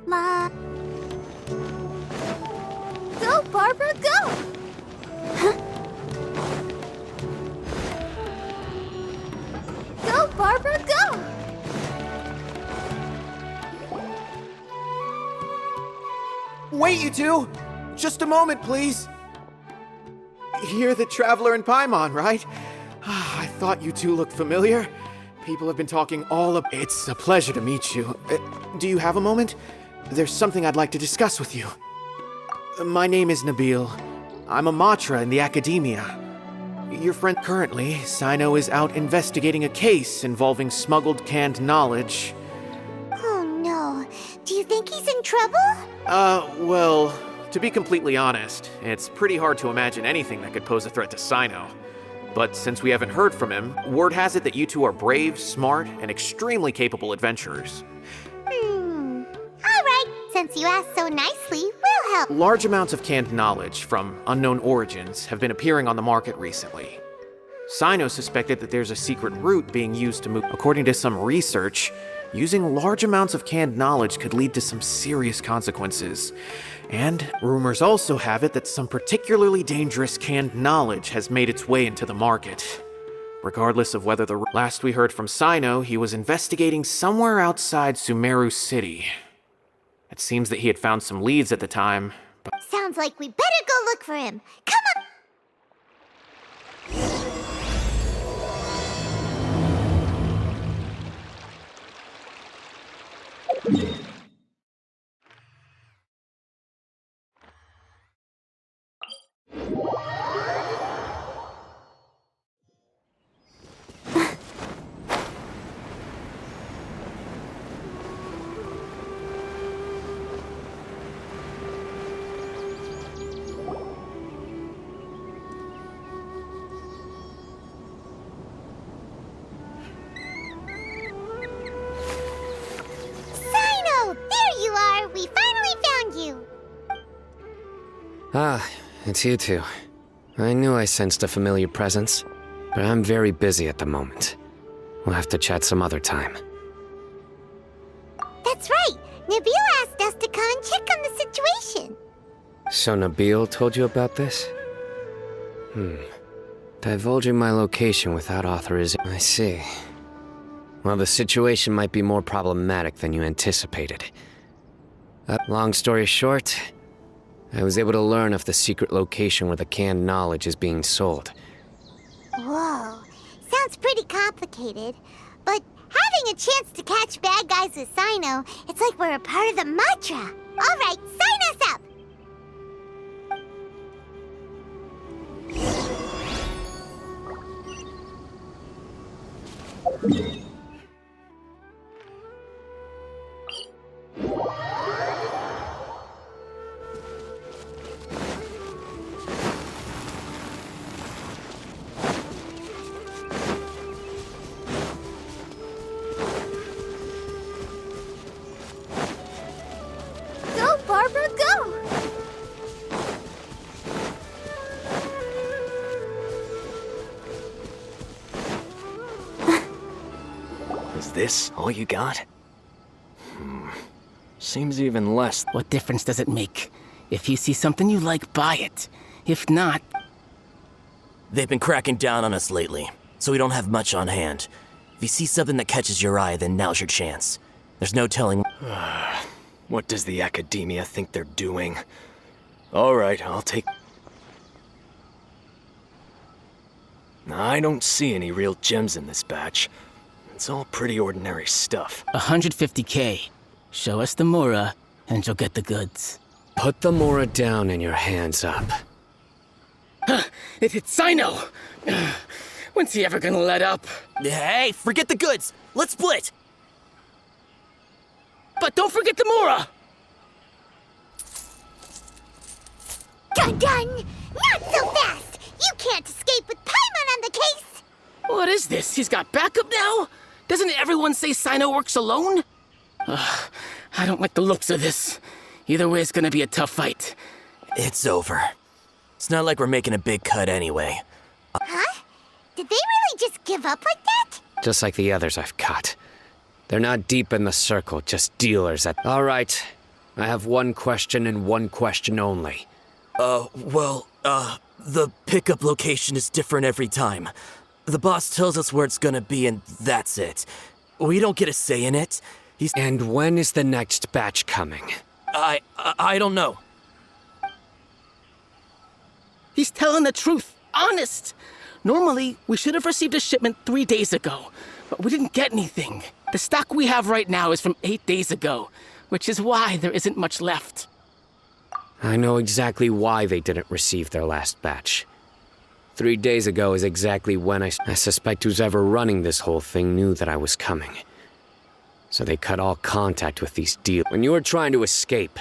Ma. Go, Barbara, go! Huh? Go, Barbara, go! Wait, you two! Just a moment, please. You're the Traveler in Paimon, right? I thought you two looked familiar. People have been talking all about... It's a pleasure to meet you. Do you have a moment? There's something I'd like to discuss with you. My name is Nabil. I'm a Matra in the Academia. Your friend currently, Cyno, is out investigating a case involving smuggled canned knowledge. Oh no. Do you think he's in trouble? Well, to be completely honest, it's pretty hard to imagine anything that could pose a threat to Cyno. But since we haven't heard from him, word has it that you two are brave, smart, and extremely capable adventurers. Alright, since you asked so nicely, we'll help. Large amounts of canned knowledge from unknown origins have been appearing on the market recently. Cyno suspected that there's a secret route being used to move. According to some research, using large amounts of canned knowledge could lead to some serious consequences. And rumors also have it that some particularly dangerous canned knowledge has made its way into the market. Regardless of whether last we heard from Cyno, he was investigating somewhere outside Sumeru City. It seems that he had found some leads at the time, but... Sounds like we better go look for him. Come on! Ah, it's you two. I knew I sensed a familiar presence, but I'm very busy at the moment. We'll have to chat some other time. That's right! Nabil asked us to come and check on the situation. So Nabil told you about this? Divulging my location without authorization. I see. Well, the situation might be more problematic than you anticipated. Long story short, I was able to learn of the secret location where the canned knowledge is being sold. Whoa, sounds pretty complicated. But having a chance to catch bad guys with Cyno, it's like we're a part of the Matra. All right, sign us up! Go, Barbara, go! Is this all you got? Seems even less. What difference does it make? If you see something you like, buy it. If not... They've been cracking down on us lately, so we don't have much on hand. If you see something that catches your eye, then now's your chance. There's no telling... What does the Academia think they're doing? Alright, I'll take... I don't see any real gems in this batch. It's all pretty ordinary stuff. 150K. Show us the Mora, and you'll get the goods. Put the Mora down and your hands up. It's Cyno! When's he ever gonna let up? Hey, forget the goods! Let's split! But don't forget the Mora! Dun-dun! Not so fast! You can't escape with Paimon on the case! What is this? He's got backup now? Doesn't everyone say Cyno works alone? I don't like the looks of this. Either way, it's gonna be a tough fight. It's over. It's not like we're making a big cut anyway. Huh? Did they really just give give up like that? Just like the others I've caught. They're not deep in the circle, just dealers at... All right. I have one question and one question only. The pickup location is different every time. The boss tells us where it's gonna be and that's it. We don't get a say in it. And when is the next batch coming? I don't know. He's telling the truth. Honest. Normally, we should have received a shipment 3 days ago, but we didn't get anything. The stock we have right now is from 8 days ago, which is why there isn't much left. I know exactly why they didn't receive their last batch. 3 days ago is exactly when I suspect who's ever running this whole thing knew that I was coming. So they cut all contact with these deals. When you were trying to escape,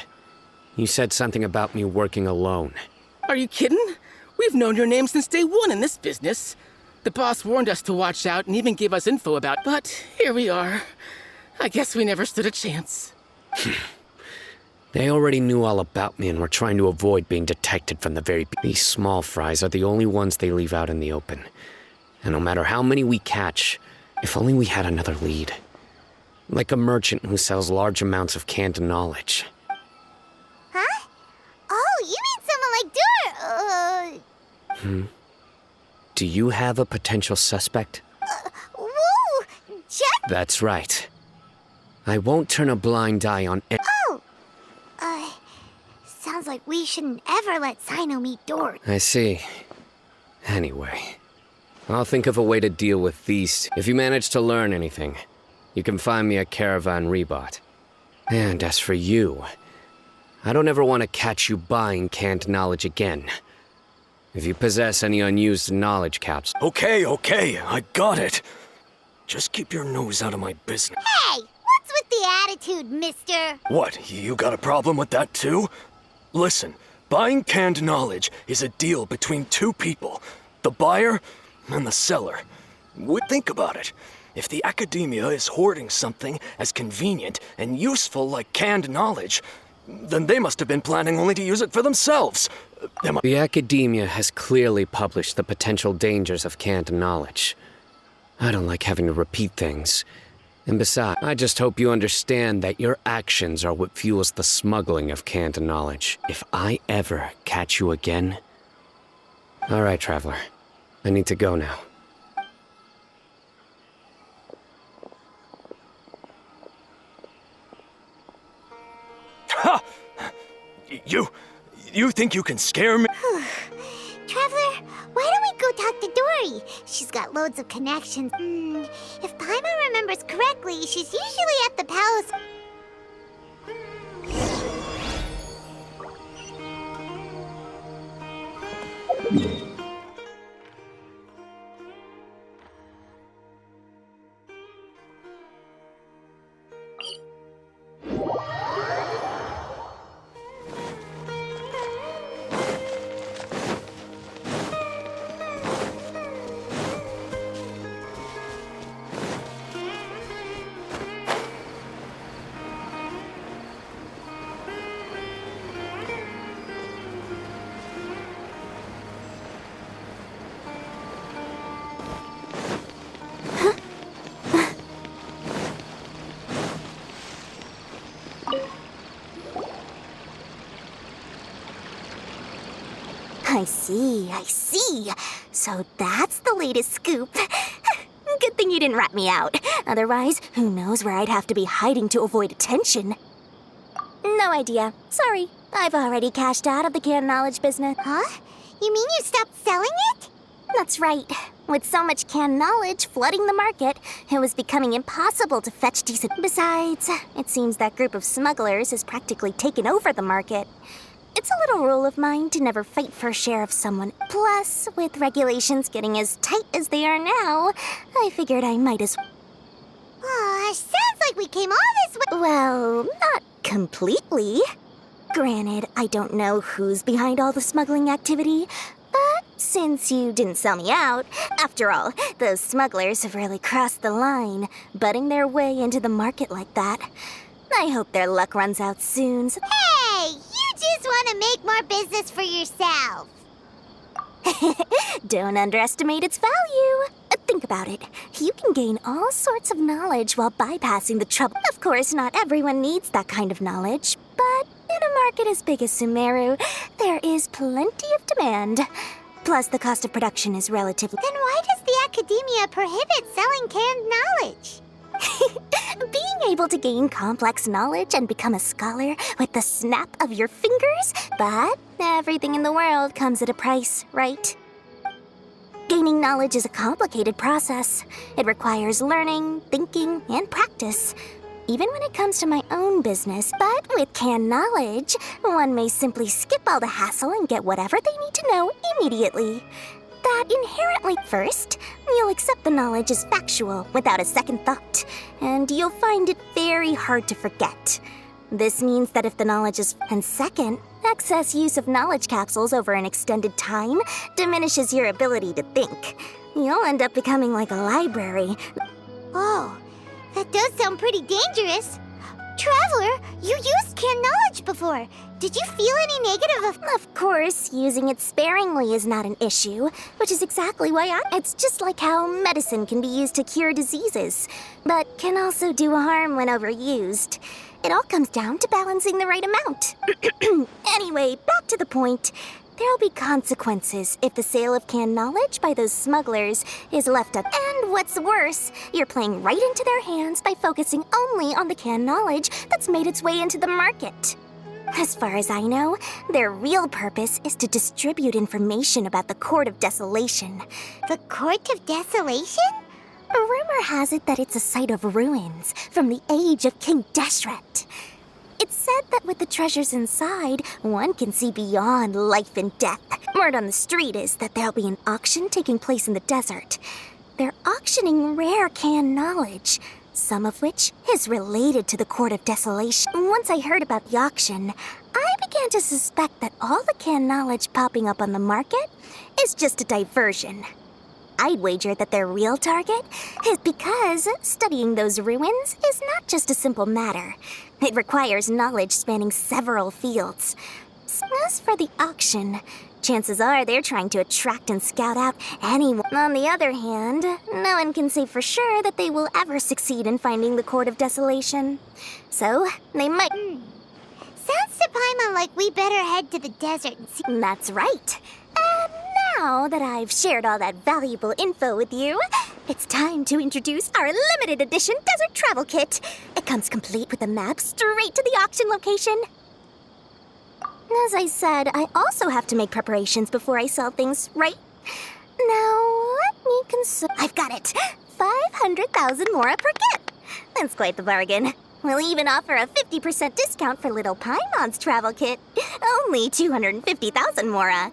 you said something about me working alone. Are you kidding? We've known your name since day one in this business. The boss warned us to watch out and even gave us info about... But here we are. I guess we never stood a chance. They already knew all about me and were trying to avoid being detected from the very... These small fries are the only ones they leave out in the open. And no matter how many we catch, if only we had another lead. Like a merchant who sells large amounts of canned knowledge. Huh? Oh, you mean someone like Do you have a potential suspect? Whoa! Just... That's right. I won't turn a blind eye on... Sounds like we shouldn't ever let Cyno meet Dory. I see. Anyway, I'll think of a way to deal with these. If you manage to learn anything, you can find me at Caravan Rebot. And as for you, I don't ever want to catch you buying canned knowledge again. If you possess any unused knowledge capsules... Okay, I got it. Just keep your nose out of my business. Hey! What's with the attitude, mister? What, you got a problem with that too? Listen, buying canned knowledge is a deal between two people, the buyer and the seller. Think about it. If the academia is hoarding something as convenient and useful like canned knowledge, then they must have been planning only to use it for themselves. The academia has clearly published the potential dangers of canned knowledge. I don't like having to repeat things. And besides, I just hope you understand that your actions are what fuels the smuggling of canned knowledge. If I ever catch you again... All right, Traveler. I need to go now. Ha! You think you can scare me? Traveler, why don't we go talk to Dory? She's got loads of connections. If Paimon remembers correctly, she's usually at the palace. I see. So that's the latest scoop. Good thing you didn't rat me out. Otherwise, who knows where I'd have to be hiding to avoid attention. No idea. Sorry. I've already cashed out of the canned knowledge business. Huh? You mean you stopped selling it? That's right. With so much canned knowledge flooding the market, it was becoming impossible to fetch decent... Besides, it seems that group of smugglers has practically taken over the market. It's a little rule of mine to never fight for a share of someone. Plus, with regulations getting as tight as they are now, I figured I might as well. Oh, sounds like we came all this way. Well, not completely. Granted, I don't know who's behind all the smuggling activity, but since you didn't sell me out, after all, those smugglers have really crossed the line, butting their way into the market like that. I hope their luck runs out soon. Hey, you just want to make more business for yourself. Don't underestimate its value. think about it. You can gain all sorts of knowledge while bypassing the trouble. Of course, not everyone needs that kind of knowledge, but in a market as big as Sumeru, there is plenty of demand. Plus, the cost of production is relatively... Then why does the academia prohibit selling canned knowledge? Being able to gain complex knowledge and become a scholar with the snap of your fingers, but everything in the world comes at a price, right? Gaining knowledge is a complicated process. It requires learning, thinking, and practice. Even when it comes to my own business, but with canned knowledge, one may simply skip all the hassle and get whatever they need to know immediately. That inherently, first, you'll accept the knowledge as factual without a second thought, and you'll find it very hard to forget. This means that if the knowledge is... And second, excess use of knowledge capsules over an extended time diminishes your ability to think. You'll end up becoming like a library. Oh, that does sound pretty dangerous. Traveler, you used canned knowledge before. Did you feel any negative Of course, using it sparingly is not an issue, which is exactly why It's just like how medicine can be used to cure diseases, but can also do harm when overused. It all comes down to balancing the right amount. Anyway, back to the point. There'll be consequences if the sale of canned knowledge by those smugglers is left up. And what's worse, you're playing right into their hands by focusing only on the canned knowledge that's made its way into the market. As far as I know, their real purpose is to distribute information about the Court of Desolation. The Court of Desolation? Rumor has it that it's a site of ruins from the age of King Deshret. It's said that with the treasures inside, one can see beyond life and death. Word on the street is that there'll be an auction taking place in the desert. They're auctioning rare canned knowledge, some of which is related to the Court of Desolation. Once I heard about the auction, I began to suspect that all the canned knowledge popping up on the market is just a diversion. I'd wager that their real target is because studying those ruins is not just a simple matter. It requires knowledge spanning several fields. As for the auction, chances are they're trying to attract and scout out anyone. On the other hand, no one can say for sure that they will ever succeed in finding the Court of Desolation. So, they might... Sounds to Paimon like we better head to the desert and see... That's right. And now that I've shared all that valuable info with you, it's time to introduce our limited edition desert travel kit. It comes complete with a map straight to the auction location. As I said, I also have to make preparations before I sell things, right? Now, let me consider... I've got it! 500,000 mora per kit! That's quite the bargain. We'll even offer a 50% discount for little Paimon's travel kit. Only 250,000 mora.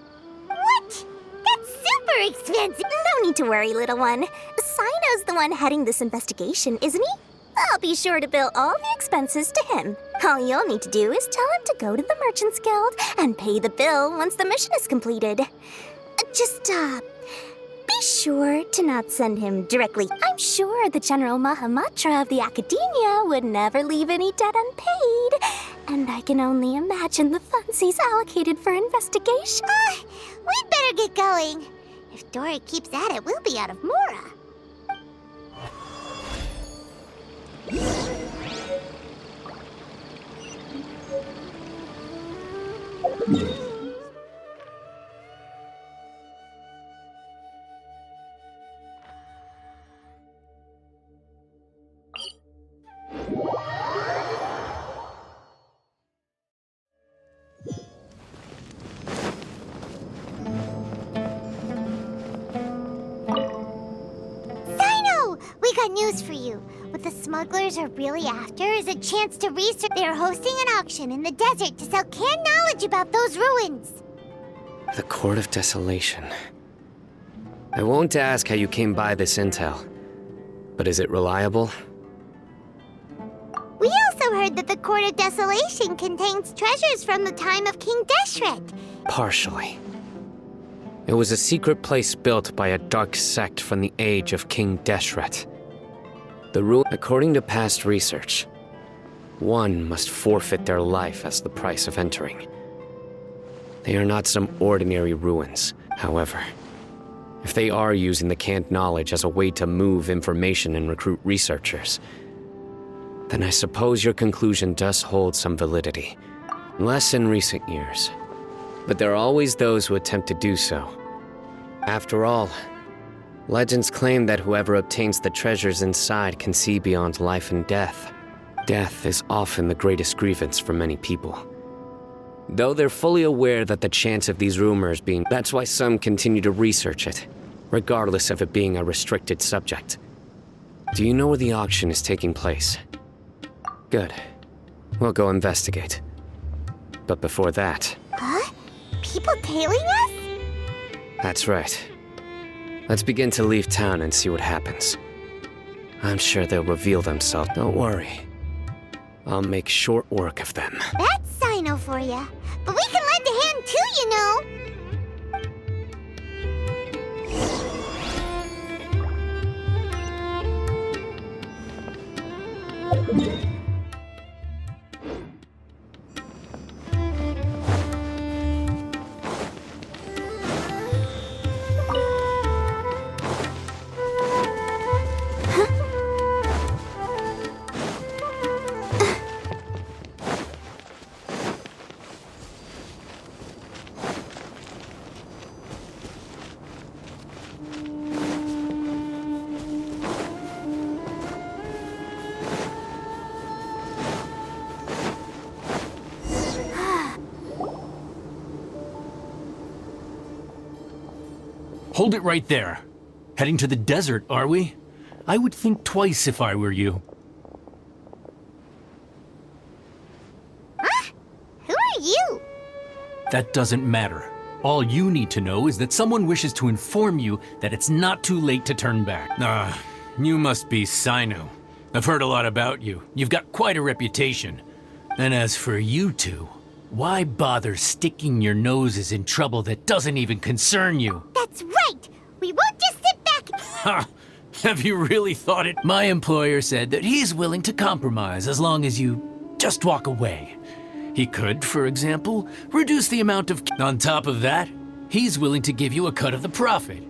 What? That's super expensive! No need to worry, little one. Cyno's the one heading this investigation, isn't he? I'll be sure to bill all the expenses to him. All you'll need to do is tell him to go to the Merchants Guild and pay the bill once the mission is completed. Just, be sure to not send him directly. I'm sure the General Mahamatra of the Academia would never leave any debt unpaid. And I can only imagine the funds he's allocated for investigation. We'd better get going. If Dory keeps at it, we'll be out of mora. We got news for you. What the smugglers are really after is a chance to research. They're hosting an auction in the desert to sell canned knowledge about those ruins. The Court of Desolation. I won't ask how you came by this intel, but is it reliable? We also heard that the Court of Desolation contains treasures from the time of King Deshret. Partially. It was a secret place built by a dark sect from the age of King Deshret. According to past research, one must forfeit their life as the price of entering. They are not some ordinary ruins, however. If they are using the canned knowledge as a way to move information and recruit researchers, then I suppose your conclusion does hold some validity. Less in recent years. But there are always those who attempt to do so. After all, legends claim that whoever obtains the treasures inside can see beyond life and death. Death is often the greatest grievance for many people. Though they're fully aware that the chance of these rumors being... That's why some continue to research it, regardless of it being a restricted subject. Do you know where the auction is taking place? Good. We'll go investigate. But before that... Huh? People tailing us? That's right. Let's begin to leave town and see what happens. I'm sure they'll reveal themselves. Don't worry. I'll make short work of them. That's Cyno for ya. But we can lend a hand too, you know. Hold it right there. Heading to the desert, are we? I would think twice if I were you. Huh? Who are you? That doesn't matter. All you need to know is that someone wishes to inform you that it's not too late to turn back. You must be Cyno. I've heard a lot about you. You've got quite a reputation. And as for you two, why bother sticking your noses in trouble that doesn't even concern you? That's right! We won't just sit back and... Ha! Have you really thought it? My employer said that he's willing to compromise as long as you just walk away. He could, for example, reduce the amount of... On top of that, he's willing to give you a cut of the profit.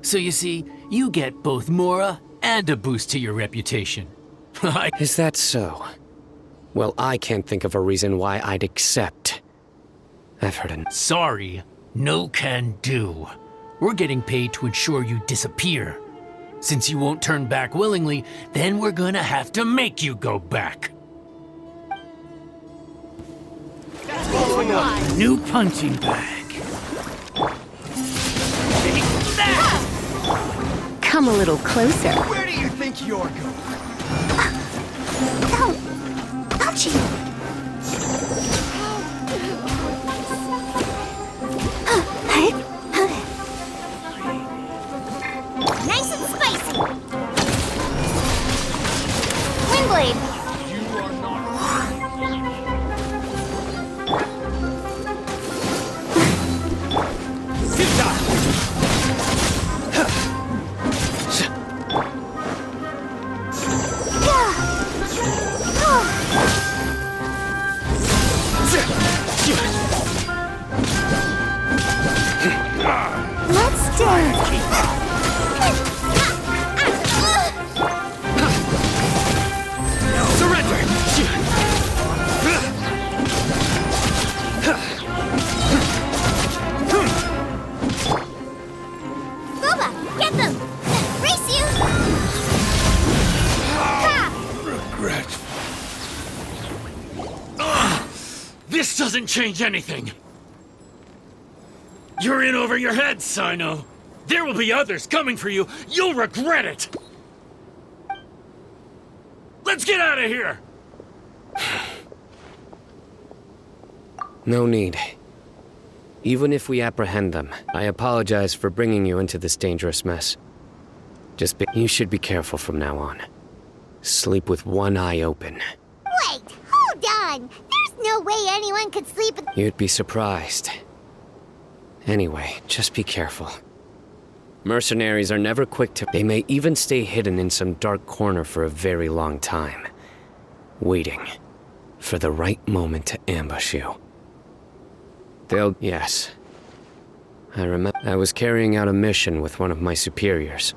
So you see, you get both Mora and a boost to your reputation. Is that so? Well, I can't think of a reason why I'd accept. I've heard enough. Sorry, no can do. We're getting paid to ensure you disappear. Since you won't turn back willingly, then we're gonna have to make you go back. New punching bag. Take that! Come a little closer. Where do you think you're going? No! Ouchie! Nice and spicy! Windblade! Let's dance! Boba, get them! Race you! Regret. This doesn't change anything. You're in over your head, Cyno. There will be others coming for you. You'll regret it. Let's get out of here. No need. Even if we apprehend them, I apologize for bringing you into this dangerous mess. You should be careful from now on. Sleep with one eye open. Wait, hold on! There's no way anyone could sleep with... You'd be surprised. Anyway, just be careful. Mercenaries are never quick to... They may even stay hidden in some dark corner for a very long time, waiting for the right moment to ambush you. Yes. I remember I was carrying out a mission with one of my superiors.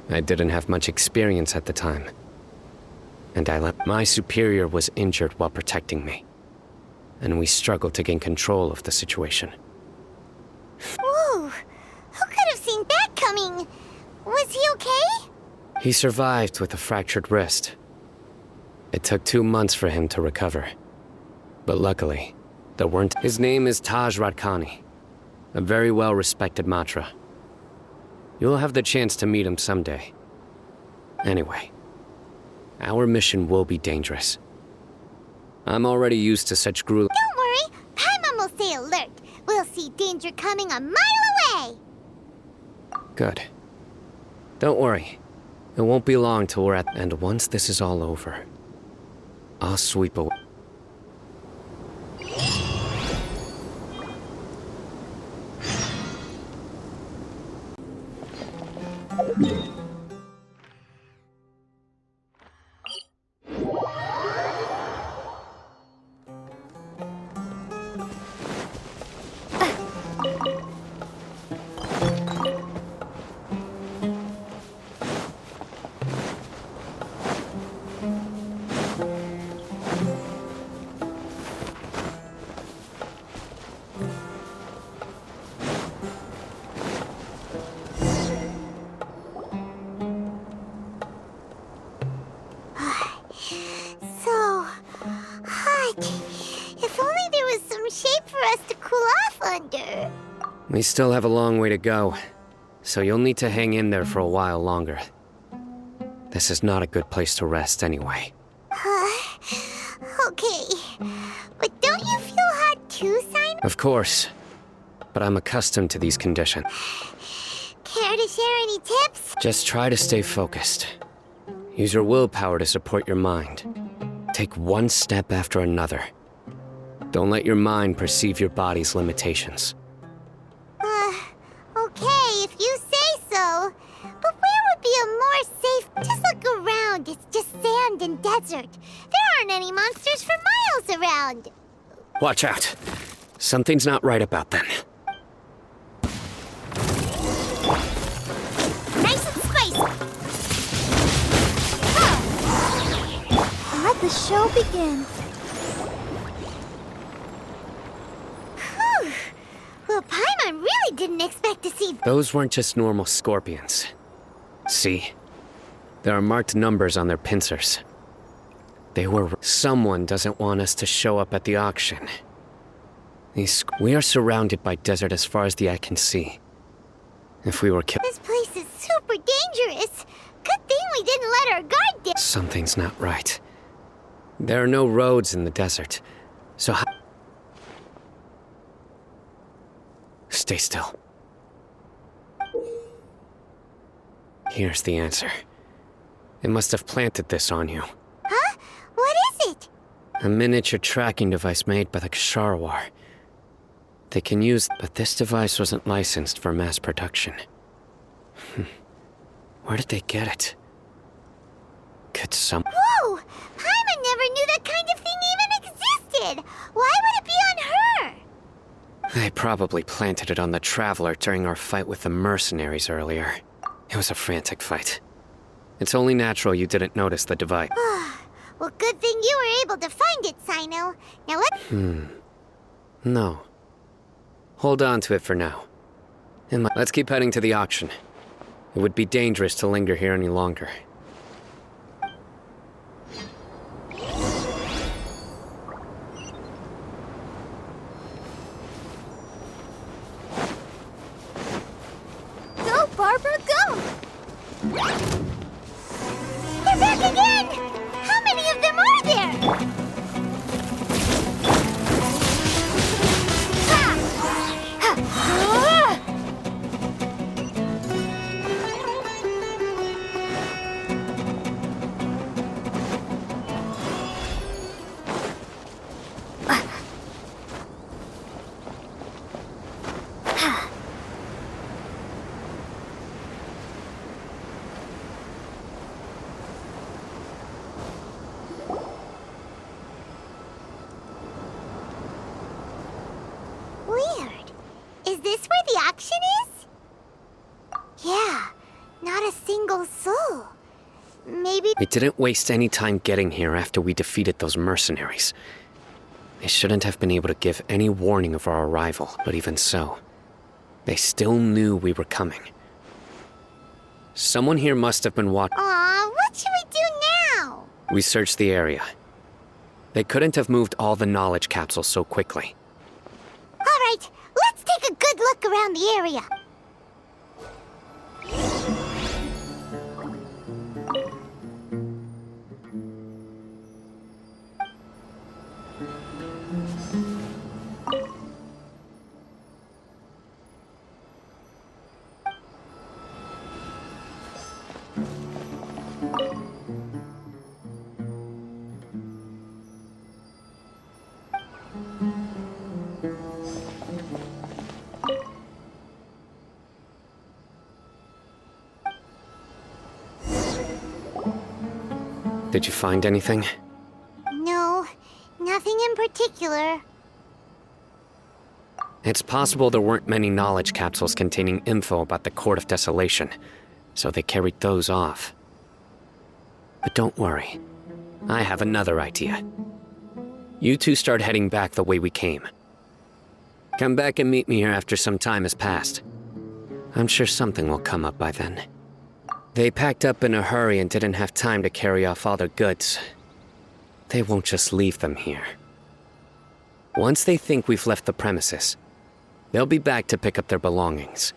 I didn't have much experience at the time. And my superior was injured while protecting me. And we struggled to gain control of the situation. Whoa! Who could have seen that coming? Was he okay? He survived with a fractured wrist. It took 2 months for him to recover. But luckily, there weren't. His name is Taj Radkani, a very well-respected Matra. You'll have the chance to meet him someday. Anyway, our mission will be dangerous. I'm already used to such grueling. Don't worry, Paimon will stay alert. We'll see danger coming a mile away. Good. Don't worry. It won't be long till we're at. And once this is all over, I'll sweep away. So hot. If only there was some shade for us to cool off under. We still have a long way to go, so you'll need to hang in there for a while longer. This is not a good place to rest anyway. Okay. But don't you feel hot too, Cyno? Of course, but I'm accustomed to these conditions. Care to share any tips? Just try to stay focused. Use your willpower to support your mind. Take one step after another. Don't let your mind perceive your body's limitations. Okay, if you say so. But where would be a more safe... Just look around, it's just sand and desert. There aren't any monsters for miles around. Watch out. Something's not right about them. Nice and spicy. Let the show begin. Whew. Well, Paimon really didn't expect to see... Those weren't just normal scorpions. See? There are marked numbers on their pincers. They were... Someone doesn't want us to show up at the auction. We are surrounded by desert as far as the eye can see. If we were killed... This place is super dangerous. Good thing we didn't let our guard down. Something's not right. There are no roads in the desert, so how... Stay still. Here's the answer. It must have planted this on you. Huh? What is it? A miniature tracking device made by the Ksharawar. They can use... But this device wasn't licensed for mass production. Where did they get it? Could some... Whoa! Paimon never knew that kind of thing even existed! Why would it be on her? They probably planted it on the Traveler during our fight with the mercenaries earlier. It was a frantic fight. It's only natural you didn't notice the device. Well, good thing you were able to find it, Cyno. Now let's... No. Hold on to it for now. Let's keep heading to the auction. It would be dangerous to linger here any longer. Go, Barbara, go! They're back again! How many of them are there? Weird. Is this where the auction is? Yeah, not a single soul. Maybe... We didn't waste any time getting here after we defeated those mercenaries. They shouldn't have been able to give any warning of our arrival, but even so, they still knew we were coming. Someone here must have been watching. Aw, what should we do now? We searched the area. They couldn't have moved all the knowledge capsules so quickly. All right, let's take a good look around the area. Did you find anything? No, nothing in particular. It's possible there weren't many knowledge capsules containing info about the Court of Desolation, so they carried those off. But don't worry. I have another idea. You two start heading back the way we came. Come back and meet me here after some time has passed. I'm sure something will come up by then. They packed up in a hurry and didn't have time to carry off all their goods. They won't just leave them here. Once they think we've left the premises, they'll be back to pick up their belongings.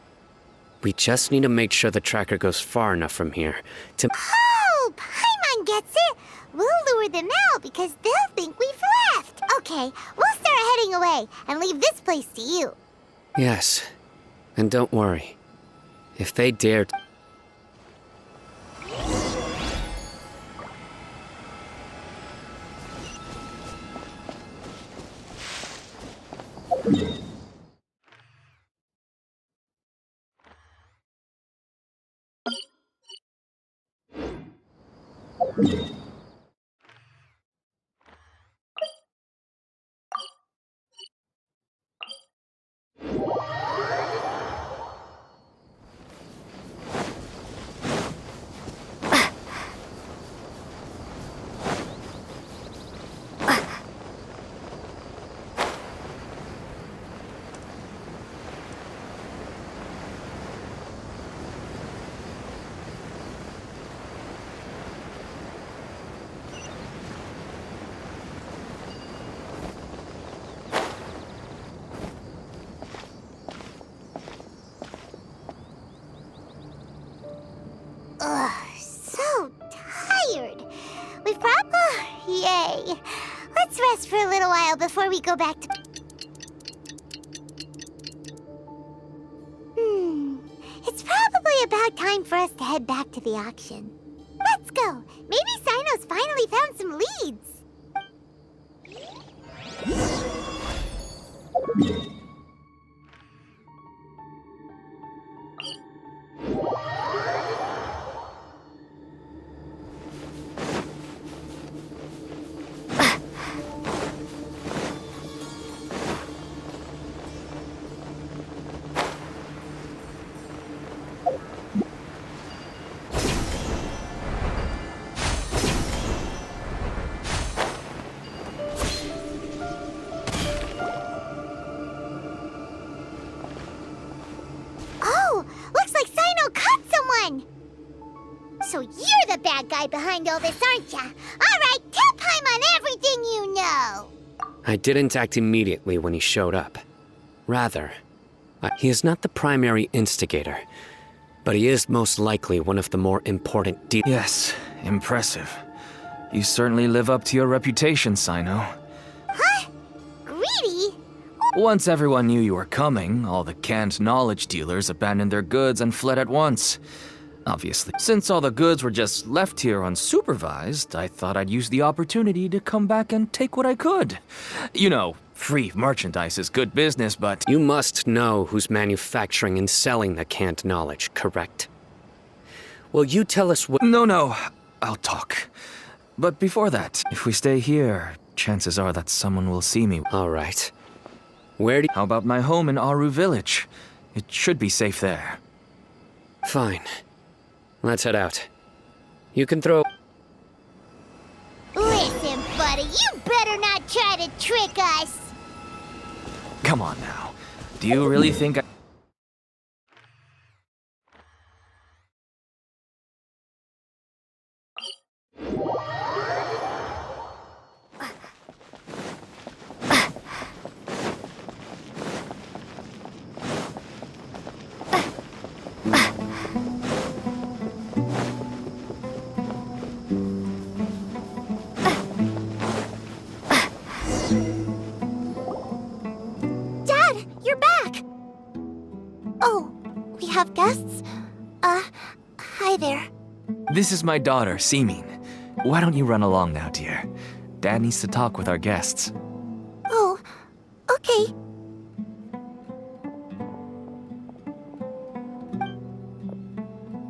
We just need to make sure the tracker goes far enough from here to... Oh, Paimon gets it! We'll lure them out because they'll think we've left. Okay, we'll start heading away and leave this place to you. Yes, and don't worry. If they dare... Ugh, so tired. We've probably... Yay. Let's rest for a little while before we go back to... It's probably about time for us to head back to the auction. Let's go. Maybe Cyno's finally found some leads. So you're the bad guy behind all this, aren't ya? All right, tell Paimon everything you know. I didn't act immediately when he showed up. Rather, he is not the primary instigator, but he is most likely one of the more important Yes, impressive. You certainly live up to your reputation, Cyno. Huh? Greedy? Once everyone knew you were coming, all the canned knowledge dealers abandoned their goods and fled at once. Obviously. Since all the goods were just left here unsupervised, I thought I'd use the opportunity to come back and take what I could. You know, free merchandise is good business, but... You must know who's manufacturing and selling the canned knowledge, correct? Will you tell us what... No, I'll talk. But before that, if we stay here, chances are that someone will see me. All right. Where do How about my home in Aru Village? It should be safe there. Fine. Let's head out. You can throw... Listen, buddy, you better not try to trick us. Come on now. Do you really think I... Dad, you're back. Oh, we have guests? Hi there. This is my daughter, Simin. Why don't you run along now, dear? Dad needs to talk with our guests. Oh, okay.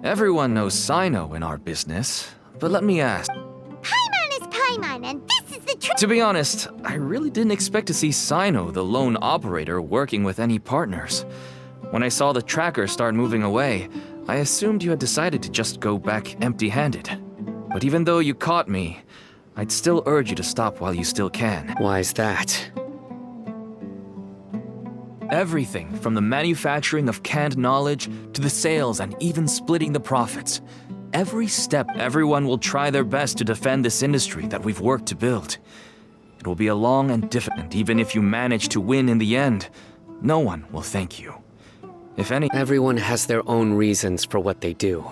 Everyone knows Cyno in our business, but let me ask. Paimon is Paimon, and this is the truth. To be honest, I really didn't expect to see Cyno, the lone operator, working with any partners. When I saw the tracker start moving away, I assumed you had decided to just go back empty-handed. But even though you caught me, I'd still urge you to stop while you still can. Why is that? Everything from the manufacturing of canned knowledge to the sales and even splitting the profits. Every step, everyone will try their best to defend this industry that we've worked to build. It will be a long and difficult, even if you manage to win in the end, no one will thank you. If any... Everyone has their own reasons for what they do.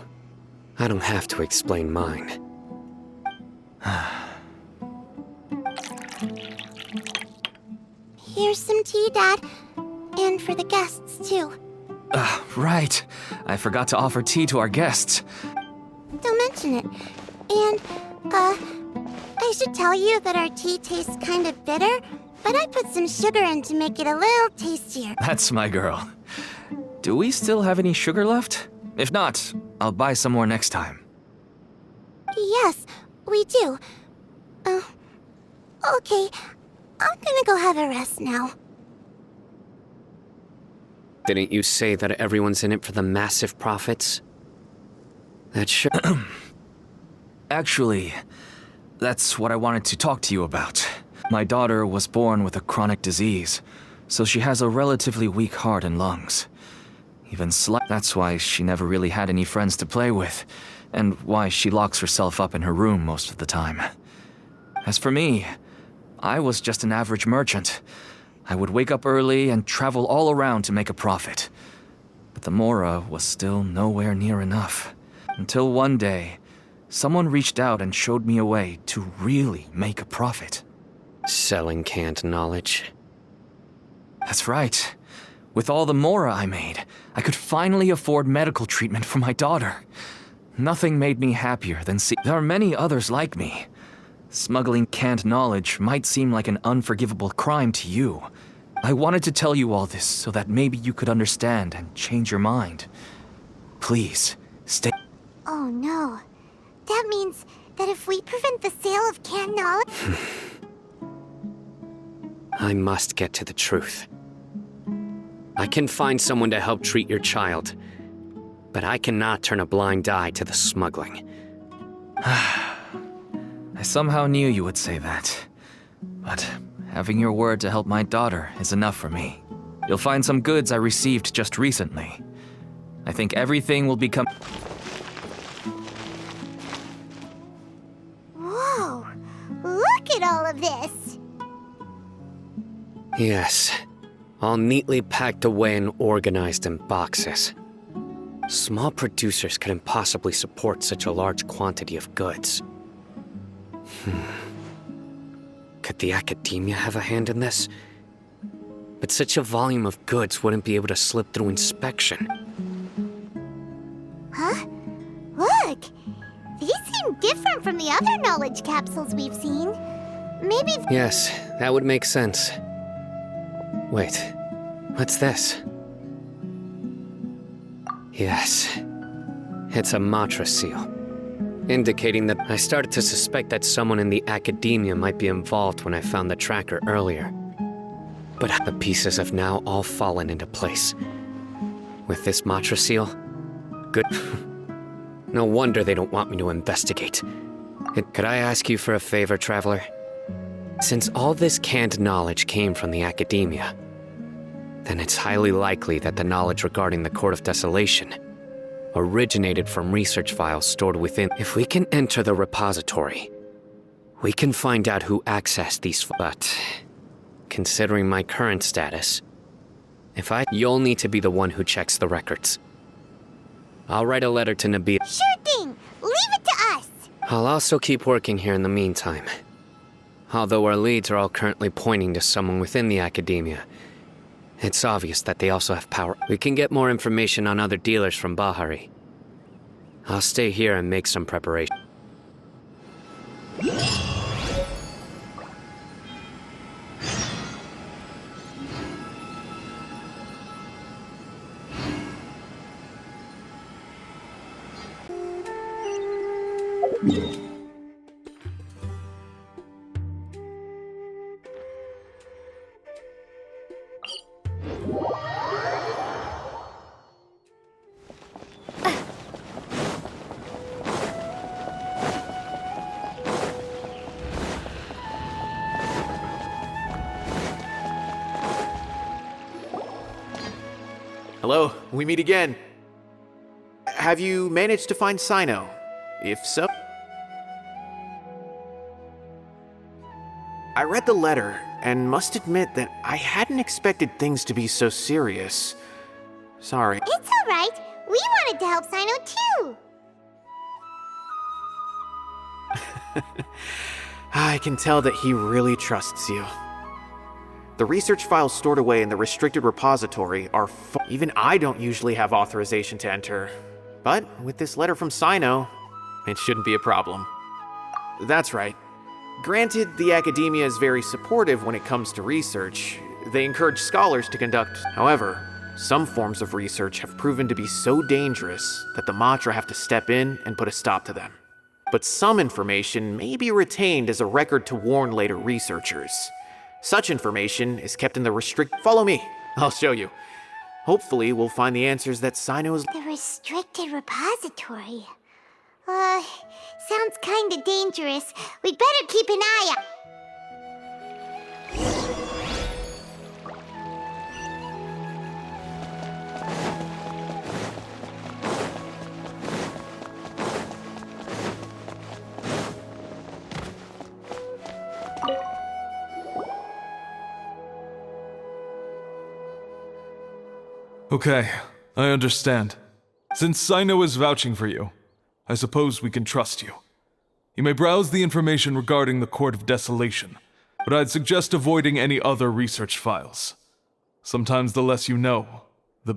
I don't have to explain mine. Here's some tea, Dad. And for the guests, too. Right. I forgot to offer tea to our guests. Don't mention it. And, I should tell you that our tea tastes kind of bitter, but I put some sugar in to make it a little tastier. That's my girl. Do we still have any sugar left? If not, I'll buy some more next time. Yes, we do. Okay. I'm gonna go have a rest now. Didn't you say that everyone's in it for the massive profits? That sure... Actually, that's what I wanted to talk to you about. My daughter was born with a chronic disease, so she has a relatively weak heart and lungs. That's why she never really had any friends to play with, and why she locks herself up in her room most of the time. As for me, I was just an average merchant. I would wake up early and travel all around to make a profit. But the Mora was still nowhere near enough. Until one day, someone reached out and showed me a way to really make a profit. Selling canned knowledge. That's right. With all the Mora I made, I could finally afford medical treatment for my daughter. Nothing made me happier than there are many others like me. Smuggling canned knowledge might seem like an unforgivable crime to you. I wanted to tell you all this so that maybe you could understand and change your mind. Please, stay. Oh no. That means that if we prevent the sale of canned knowledge... I must get to the truth. I can find someone to help treat your child, but I cannot turn a blind eye to the smuggling. I somehow knew you would say that. But having your word to help my daughter is enough for me. You'll find some goods I received just recently. I think everything will become... Whoa! Look at all of this! Yes, all neatly packed away and organized in boxes. Small producers couldn't possibly support such a large quantity of goods. Could the academia have a hand in this? But such a volume of goods wouldn't be able to slip through inspection. Huh? Look! These seem different from the other knowledge capsules we've seen. Maybe... Yes, that would make sense. Wait, what's this? Yes, it's a Matra seal, indicating that I started to suspect that someone in the academia might be involved when I found the tracker earlier. But the pieces have now all fallen into place. With this Matra seal, good. No wonder they don't want me to investigate. Could I ask you for a favor, Traveler? Since all this canned knowledge came from the academia, then it's highly likely that the knowledge regarding the Court of Desolation originated from research files stored within. If we can enter the repository, we can find out who accessed these. But considering my current status, you'll need to be the one who checks the records. I'll write a letter to Nabil. Sure thing. Leave it to us. I'll also keep working here in the meantime. Although our leads are all currently pointing to someone within the academia, it's obvious that they also have power. We can get more information on other dealers from Bahari. I'll stay here and make some preparation. Hello, we meet again. Have you managed to find Cyno? If so... I read the letter, and must admit that I hadn't expected things to be so serious. Sorry. It's alright. We wanted to help Cyno too. I can tell that he really trusts you. The research files stored away in the restricted repository are even I don't usually have authorization to enter. But with this letter from Cyno, it shouldn't be a problem. That's right. Granted, the academia is very supportive when it comes to research. They encourage scholars to conduct. However, some forms of research have proven to be so dangerous that the Matra have to step in and put a stop to them. But some information may be retained as a record to warn later researchers. Such information is kept in the Follow me, I'll show you. Hopefully, we'll find the answers that Cyno is... The restricted repository. Sounds kinda dangerous. We'd better keep an eye out. Okay, I understand. Since Cyno is vouching for you, I suppose we can trust you. You may browse the information regarding the Court of Desolation, but I'd suggest avoiding any other research files. Sometimes the less you know, the...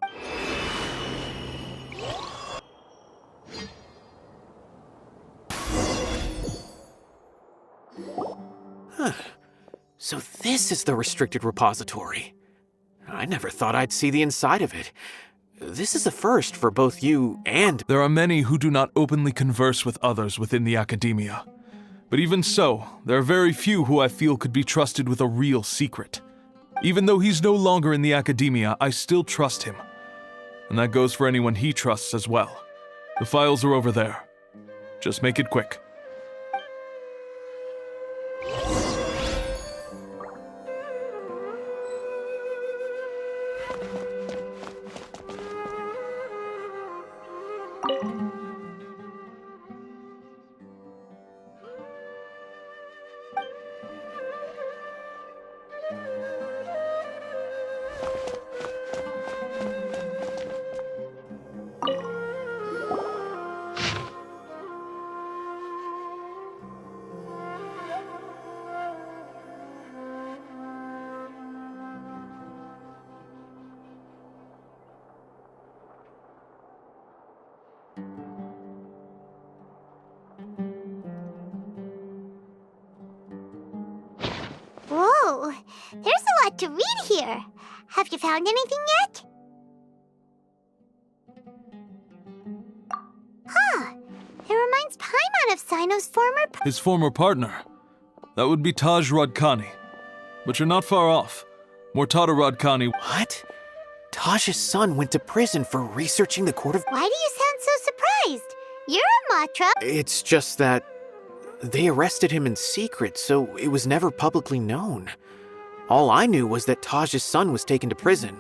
So this is the restricted repository. I never thought I'd see the inside of it. This is a first for both you and... There are many who do not openly converse with others within the academia. But even so, there are very few who I feel could be trusted with a real secret. Even though he's no longer in the academia, I still trust him. And that goes for anyone he trusts as well. The files are over there. Just make it quick. Whoa, there's a lot to read here. Have you found anything yet? Huh, it reminds Paimon of Cyno's His former partner. That would be Taj Radkani. But you're not far off. Mortada Radkani. What? Taj's son went to prison for researching the court of... Why do you sound so surprised? You're a Matra. It's just that they arrested him in secret, so it was never publicly known. All I knew was that Taj's son was taken to prison.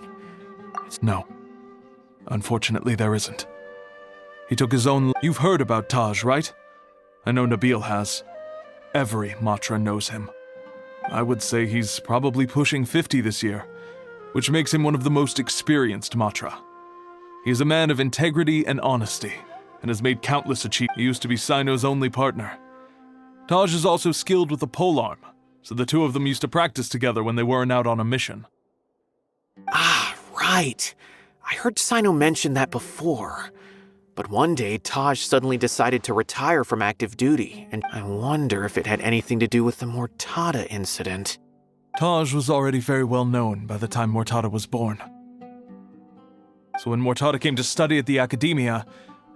No. Unfortunately, there isn't. He took his own... You've heard about Taj, right? I know Nabil has. Every Matra knows him. I would say he's probably pushing 50 this year, which makes him one of the most experienced Matra. He is a man of integrity and honesty, and has made countless achievements. He used to be Cyno's only partner. Taj is also skilled with the polearm, so the two of them used to practice together when they weren't out on a mission. Ah, right. I heard Cyno mention that before. But one day, Taj suddenly decided to retire from active duty, and I wonder if it had anything to do with the Mortada incident. Taj was already very well known by the time Mortada was born. So when Mortada came to study at the Academia,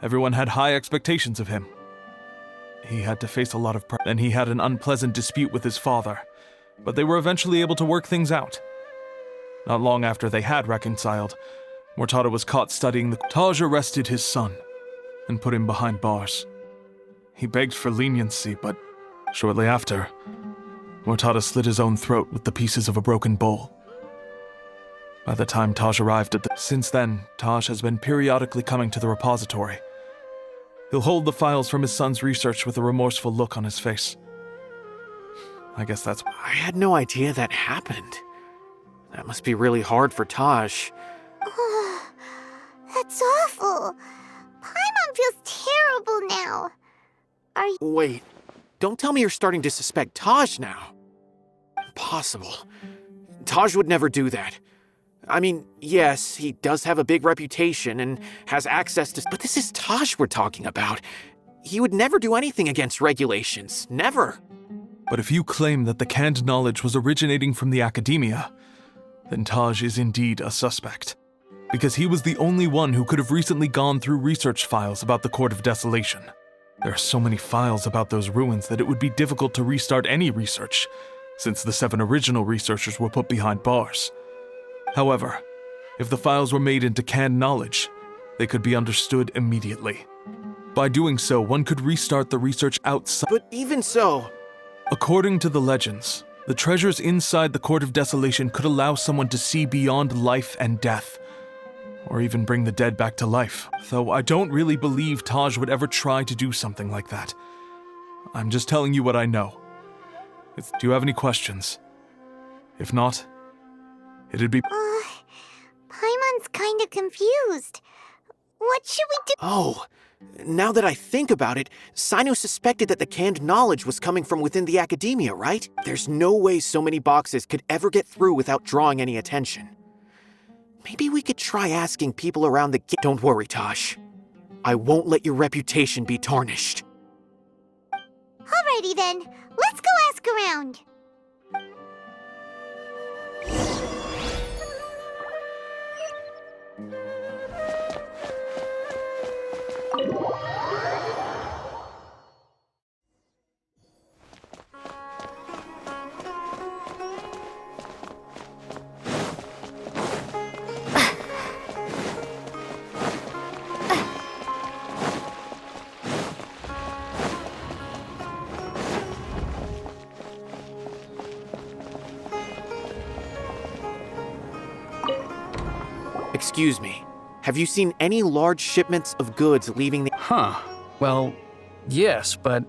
everyone had high expectations of him. He had to face a lot of pressure, and he had an unpleasant dispute with his father, but they were eventually able to work things out. Not long after they had reconciled, Mortada was caught studying the... Taj arrested his son and put him behind bars. He begged for leniency, but shortly after, Mortada slit his own throat with the pieces of a broken bowl. By the time Taj arrived at the... Since then, Taj has been periodically coming to the repository. He'll hold the files from his son's research with a remorseful look on his face. I guess that's... I had no idea that happened. That must be really hard for Taj. That's awful. Paimon feels terrible now. Are you... Wait, don't tell me you're starting to suspect Taj now. Impossible. Taj would never do that. I mean, yes, he does have a big reputation and has access to... But this is Taj we're talking about. He would never do anything against regulations. Never. But if you claim that the canned knowledge was originating from the Academia, then Taj is indeed a suspect. Because he was the only one who could have recently gone through research files about the Court of Desolation. There are so many files about those ruins that it would be difficult to restart any research, since the 7 original researchers were put behind bars. However, if the files were made into canned knowledge, they could be understood immediately. By doing so, one could restart the research outside. But even so... According to the legends, the treasures inside the Court of Desolation could allow someone to see beyond life and death, or even bring the dead back to life. Though I don't really believe Taj would ever try to do something like that. I'm just telling you what I know. Do you have any questions? If not, it'd be... Paimon's kinda confused. What should we do? Oh, now that I think about it, Cyno suspected that the canned knowledge was coming from within the Academia, right? There's no way so many boxes could ever get through without drawing any attention. Maybe we could try asking people around the gate. Don't worry, Taj. I won't let your reputation be tarnished. Alrighty then, let's go ask around. Excuse me, have you seen any large shipments of goods leaving the... Well, yes, but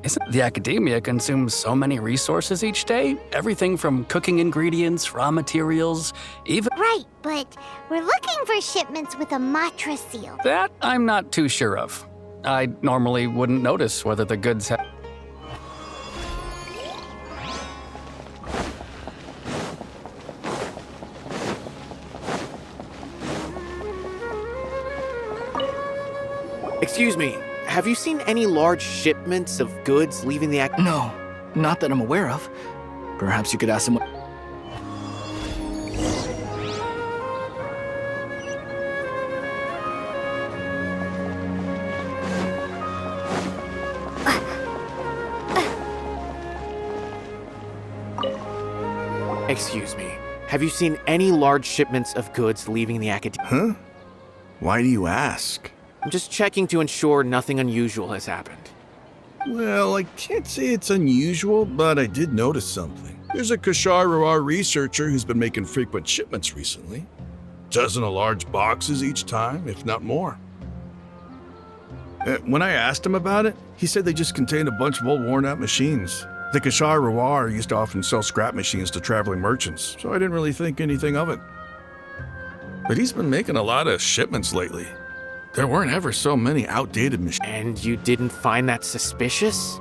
isn't the Academia consumes so many resources each day? Everything from cooking ingredients, raw materials, even... Right, but we're looking for shipments with a Matra seal. That I'm not too sure of. I normally wouldn't notice whether the goods have... Excuse me, have you seen any large shipments of goods leaving the No, not that I'm aware of. Perhaps you could ask someone. Excuse me, Have you seen any large shipments of goods leaving the academia? Huh? Why do you ask? I'm just checking to ensure nothing unusual has happened. Well, I can't say it's unusual, but I did notice something. There's a Kashar researcher who's been making frequent shipments recently. Dozen of large boxes each time, if not more. When I asked him about it, he said they just contained a bunch of old worn-out machines. The Kashar used to often sell scrap machines to traveling merchants, so I didn't really think anything of it. But he's been making a lot of shipments lately. There weren't ever so many outdated machines. And you didn't find that suspicious?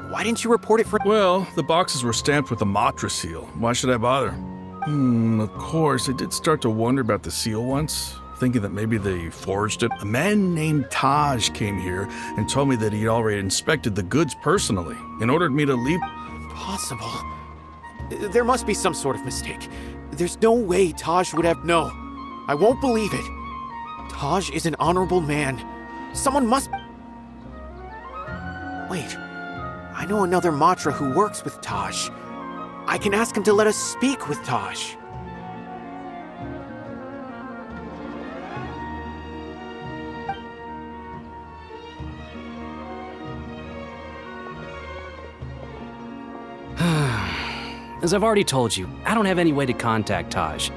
Why didn't you report it for— Well, the boxes were stamped with a Matra seal. Why should I bother? Of course, I did start to wonder about the seal once, thinking that maybe they forged it. A man named Taj came here and told me that he'd already inspected the goods personally and ordered me to leave. Impossible. There must be some sort of mistake. There's no way Taj would have— No, I won't believe it. Taj is an honorable man. Someone must— Wait, I know another Matra who works with Taj. I can ask him to let us speak with Taj. As I've already told you, I don't have any way to contact Taj.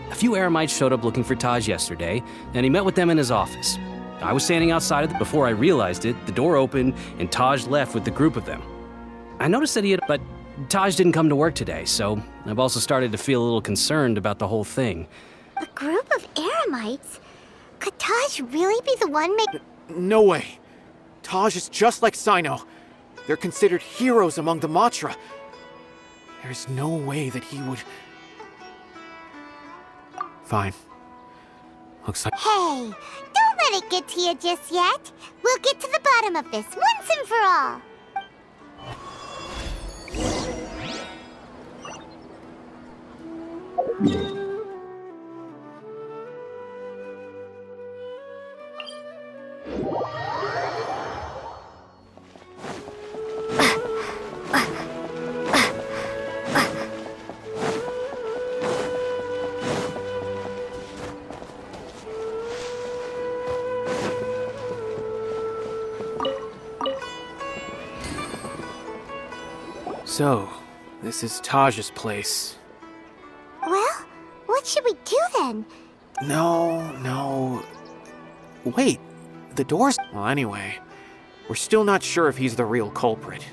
A few Eremites showed up looking for Taj yesterday, and he met with them in his office. I was standing outside before I realized it. The door opened, and Taj left with the group of them. I noticed that but Taj didn't come to work today, so I've also started to feel a little concerned about the whole thing. A group of Eremites? Could Taj really be the one making— No way. Taj is just like Cyno. They're considered heroes among the Matra. There's no way that he would— Fine. Looks like— Hey, don't let it get to you just yet. We'll get to the bottom of this once and for all. So, this is Taj's place. Well, what should we do then? No. Wait, the door's— Well, anyway, we're still not sure if he's the real culprit.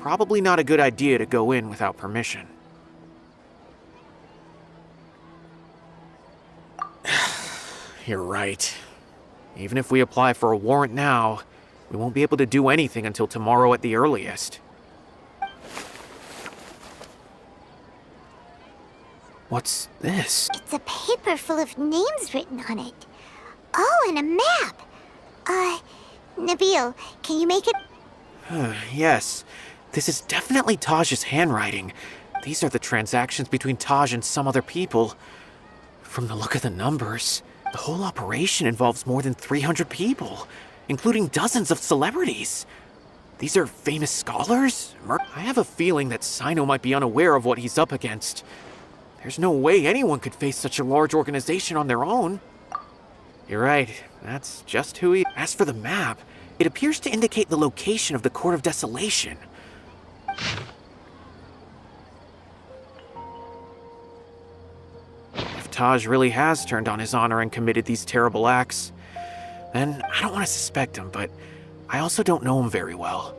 Probably not a good idea to go in without permission. You're right. Even if we apply for a warrant now, we won't be able to do anything until tomorrow at the earliest. What's this? It's a paper full of names written on it. Oh, and a map. Nabil, can you make it? Yes. This is definitely Taj's handwriting. These are the transactions between Taj and some other people. From the look of the numbers, the whole operation involves more than 300 people, including dozens of celebrities. These are famous scholars? I have a feeling that Cyno might be unaware of what he's up against. There's no way anyone could face such a large organization on their own. You're right, that's just who he— As for the map, it appears to indicate the location of the Court of Desolation. If Taj really has turned on his honor and committed these terrible acts, then I don't want to suspect him, but I also don't know him very well.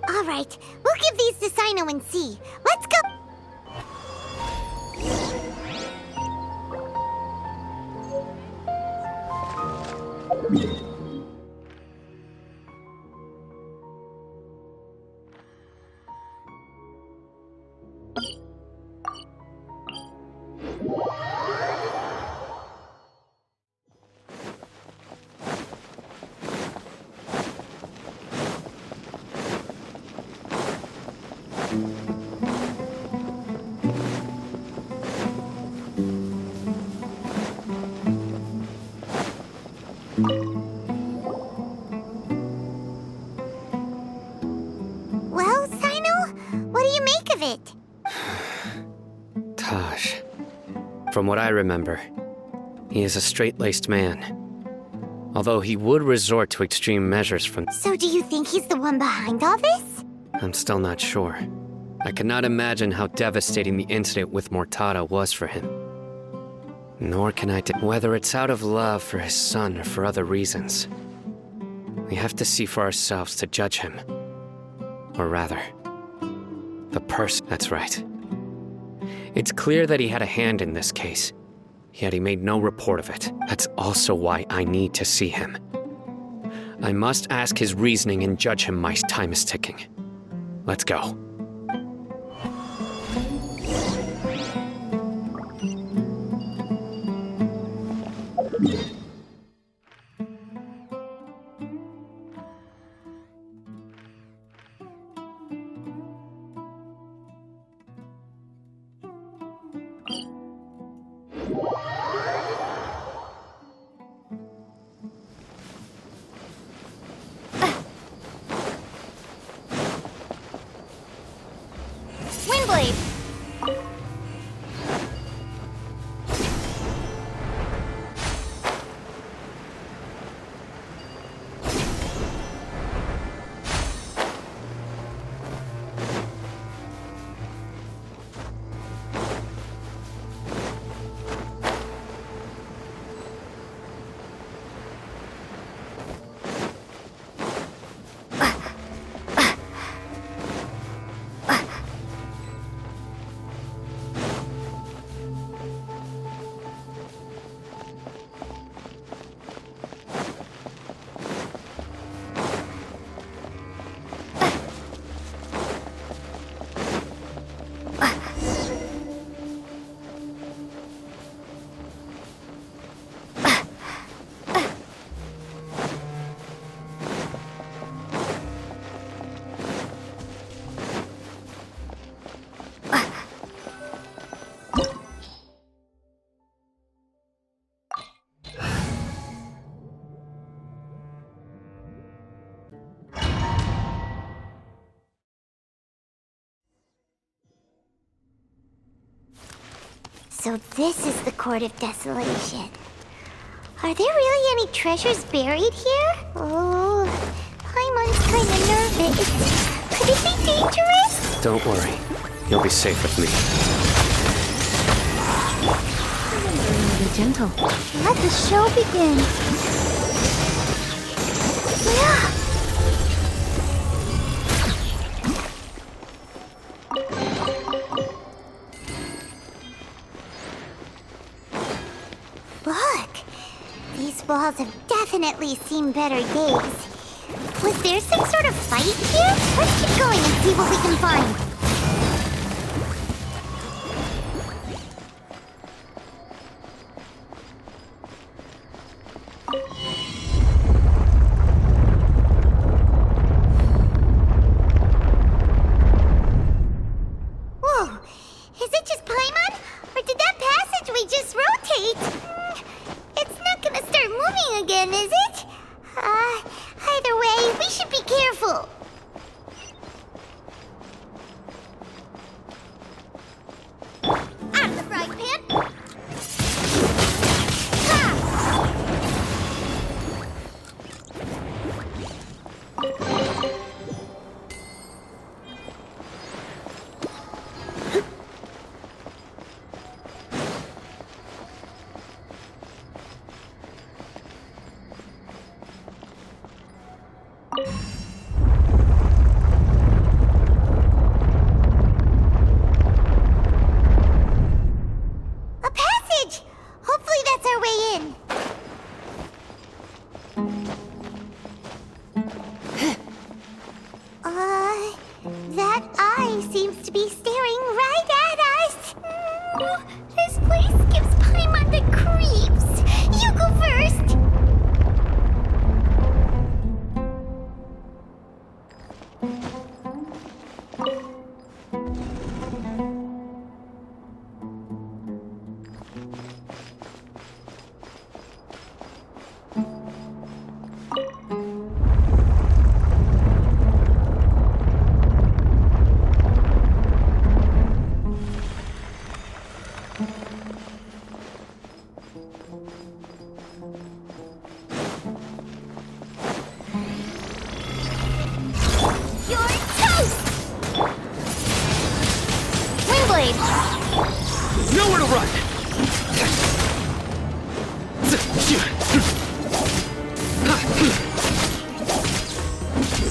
All right, we'll give these to Cyno and see. Let's go. Taj. From what I remember, he is a straight-laced man. Although he would resort to extreme measures from... So do you think he's the one behind all this? I'm still not sure. I cannot imagine how devastating the incident with Mortada was for him. Nor can I whether it's out of love for his son or for other reasons. We have to see for ourselves to judge him. Or rather, the person. That's right. It's clear that he had a hand in this case, yet he made no report of it. That's also why I need to see him. I must ask his reasoning and judge him. My time is ticking. Let's go. Windblade! So this is the Court of Desolation. Are there really any treasures buried here? Oh, Paimon's kinda nervous. Could it be dangerous? Don't worry. You'll be safe with me. Be gentle. Let the show begin. Yeah. Look! These walls have definitely seen better days. Was there some sort of fight here? Let's keep going and see what we can find. Whoa! Is it just Paimon? Or did that passageway just rotate? It's not gonna start moving again, is it? Either way, we should be careful. Out of the frying pan! Ha! A passage! Hopefully that's our way in. That eye seems to be staring right at us. This place gives Paimon the creeps. You go first. You're toast! Windblade! Nowhere to run!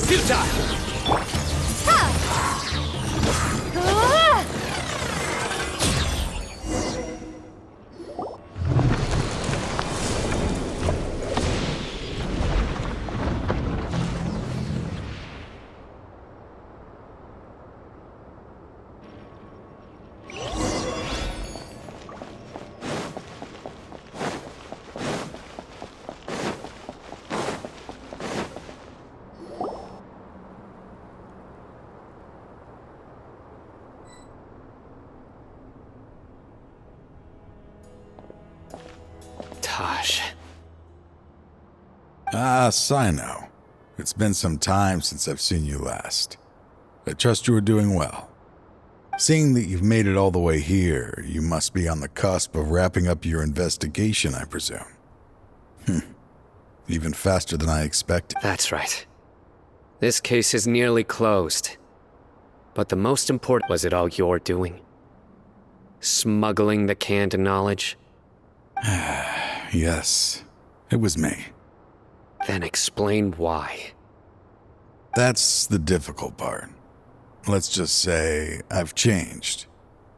Futile! Taj. Ah, Cyno. It's been some time since I've seen you last. I trust you are doing well. Seeing that you've made it all the way here, you must be on the cusp of wrapping up your investigation, I presume. Even faster than I expected. That's right. This case is nearly closed. But the most important, was it all your doing? Smuggling the canned knowledge? Yes, it was me. Then explain why. That's the difficult part. Let's just say I've changed.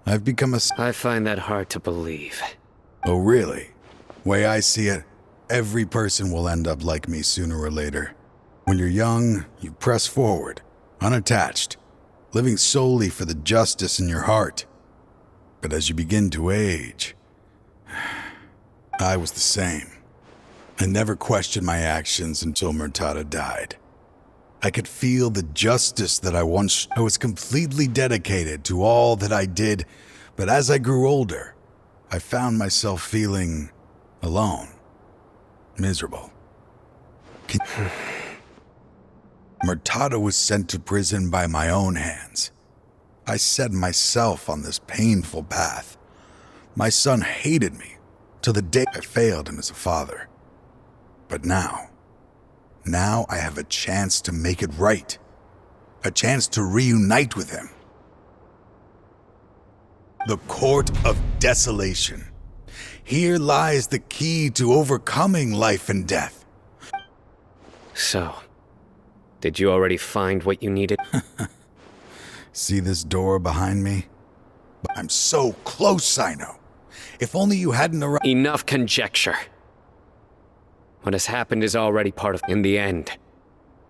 I've become a... I find that hard to believe. Oh, really? Way I see it, every person will end up like me sooner or later. When you're young, you press forward, unattached, living solely for the justice in your heart. But as you begin to age, I was the same. I never questioned my actions until Murtada died. I could feel the justice that I was completely dedicated to all that I did, but as I grew older, I found myself feeling alone, miserable. Murtada was sent to prison by my own hands. I set myself on this painful path. My son hated me till the day I failed him as a father. But now I have a chance to make it right. A chance to reunite with him. The Court of Desolation. Here lies the key to overcoming life and death. So, did you already find what you needed? See this door behind me? I'm so close, Cyno. If only you hadn't arrived. Enough conjecture. What has happened is already part of... In the end,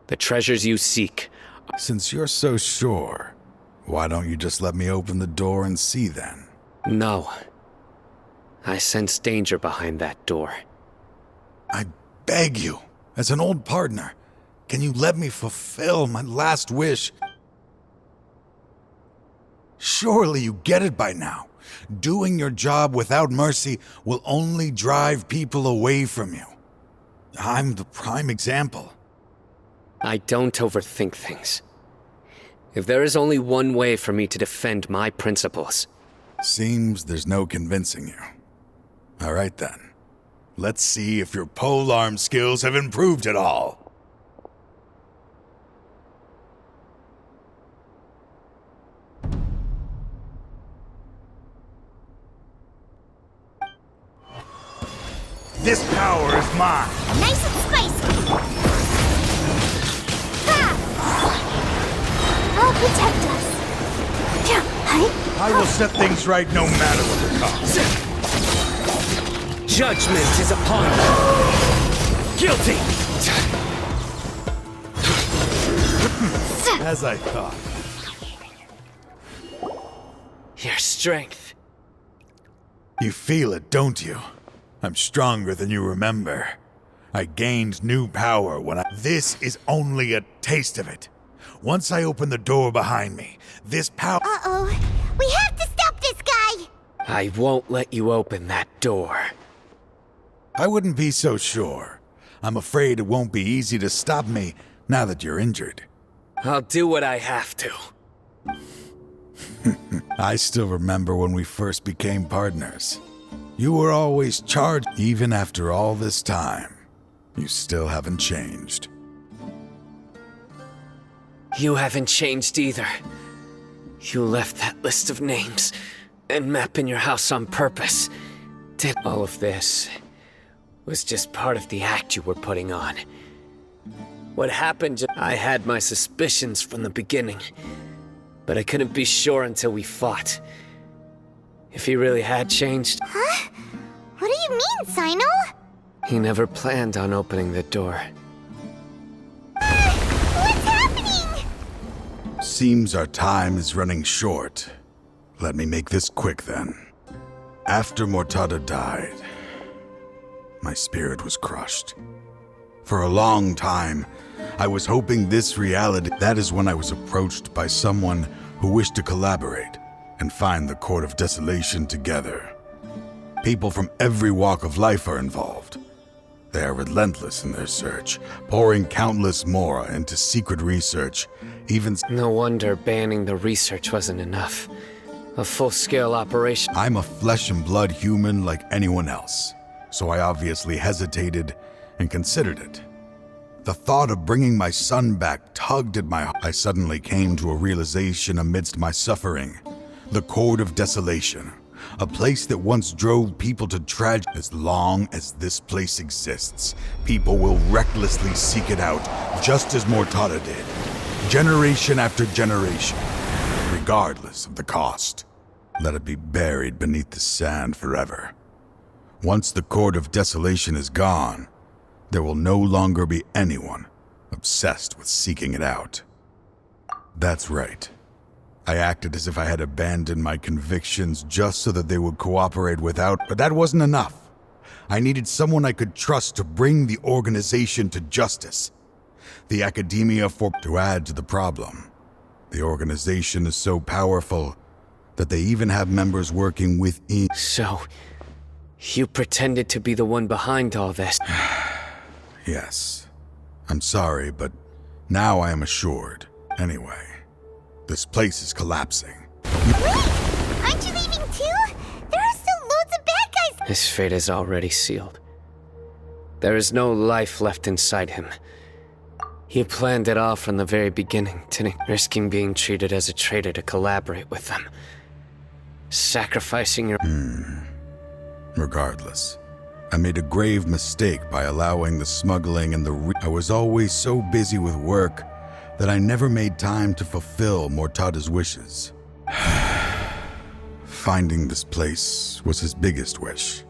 the treasures you seek... Since you're so sure, why don't you just let me open the door and see then? No. I sense danger behind that door. I beg you, as an old partner, can you let me fulfill my last wish? Surely you get it by now. Doing your job without mercy will only drive people away from you. I'm the prime example. I don't overthink things. If there is only one way for me to defend my principles... Seems there's no convincing you. All right then. Let's see if your polearm skills have improved at all. This power is mine. Nice and spicy! Ha! I'll protect us. I will set things right no matter what the cost. Judgment is upon you! Guilty! As I thought. Your strength. You feel it, don't you? I'm stronger than you remember. I gained new power when This is only a taste of it. Once I open the door behind me, this power... Uh-oh. We have to stop this guy! I won't let you open that door. I wouldn't be so sure. I'm afraid it won't be easy to stop me now that you're injured. I'll do what I have to. I still remember when we first became partners. You were always charged, even after all this time. You still haven't changed. You haven't changed either. You left that list of names and map in your house on purpose. Did all of this was just part of the act you were putting on. What happened, I had my suspicions from the beginning, but I couldn't be sure until we fought. If he really had changed... Huh? What do you mean, Cyno? He never planned on opening the door. What's happening? Seems our time is running short. Let me make this quick then. After Mortada died, my spirit was crushed. For a long time, I was hoping this reality. That is when I was approached by someone who wished to collaborate and find the Court of Desolation together. People from every walk of life are involved. They are relentless in their search, pouring countless mora into secret research, even... No wonder banning the research wasn't enough. A full-scale operation... I'm a flesh and blood human like anyone else, so I obviously hesitated and considered it. The thought of bringing my son back tugged at my heart. I suddenly came to a realization amidst my suffering. The Court of Desolation. A place that once drove people to tragedy. As long as this place exists, people will recklessly seek it out, just as Mortada did. Generation after generation, regardless of the cost. Let it be buried beneath the sand forever. Once the Court of Desolation is gone, there will no longer be anyone obsessed with seeking it out. That's right. I acted as if I had abandoned my convictions just so that they would cooperate without, but that wasn't enough. I needed someone I could trust to bring the organization to justice. The academia to add to the problem. The organization is so powerful that they even have members working within. So, you pretended to be the one behind all this? Yes. I'm sorry, but now I am assured. Anyway. This place is collapsing. Wait! Aren't you leaving too? There are still loads of bad guys! His fate is already sealed. There is no life left inside him. He planned it all from the very beginning, risking being treated as a traitor to collaborate with them. Sacrificing your... Regardless, I made a grave mistake by allowing the smuggling and I was always so busy with work that I never made time to fulfill Mortada's wishes. Finding this place was his biggest wish.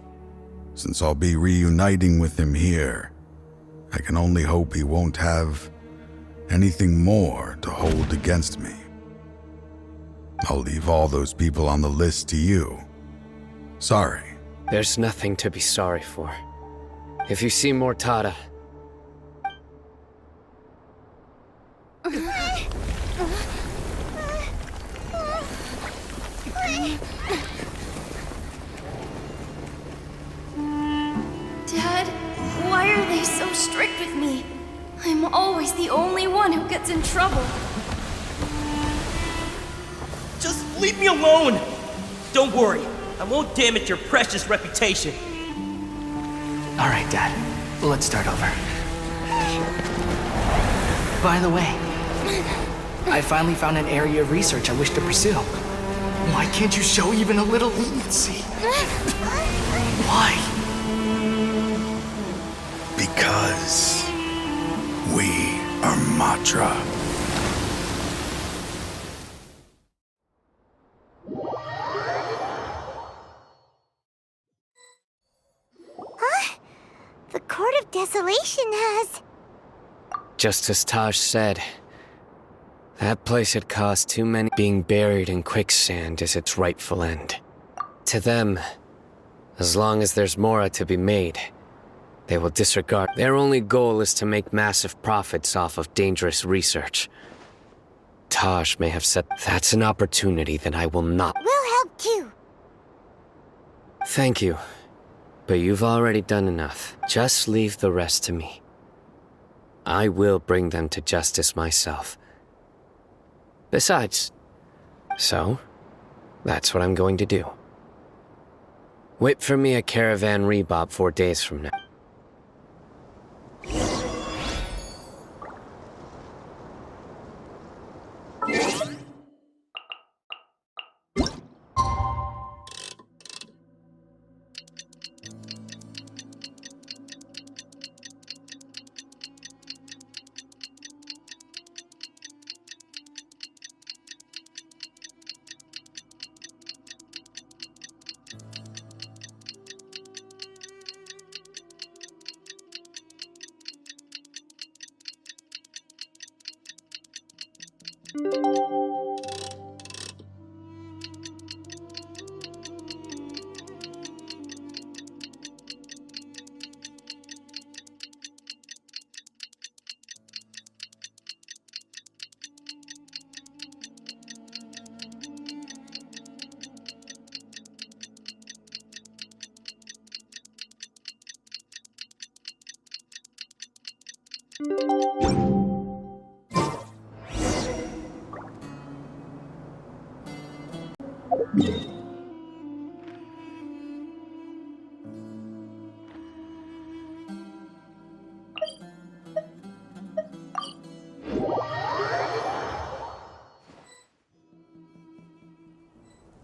Since I'll be reuniting with him here, I can only hope he won't have anything more to hold against me. I'll leave all those people on the list to you. Sorry. There's nothing to be sorry for. If you see Mortada, Dad, why are they so strict with me? I'm always the only one who gets in trouble. Just leave me alone! Don't worry, I won't damage your precious reputation. All right, Dad. Let's start over. By the way, I finally found an area of research I wish to pursue. Why can't you show even a little leniency? Why? Because we are Matra. Huh? The Court of Desolation has... just as Taj said, that place had caused too many. Being buried in quicksand is its rightful end. To them, as long as there's mora to be made, they will disregard. Their only goal is to make massive profits off of dangerous research. Taj may have said that's an opportunity that I will not. We'll help too. Thank you, but you've already done enough. Just leave the rest to me. I will bring them to justice myself. Besides, So, that's what I'm going to do. Wait for me at Caravan Rebob 4 days from now.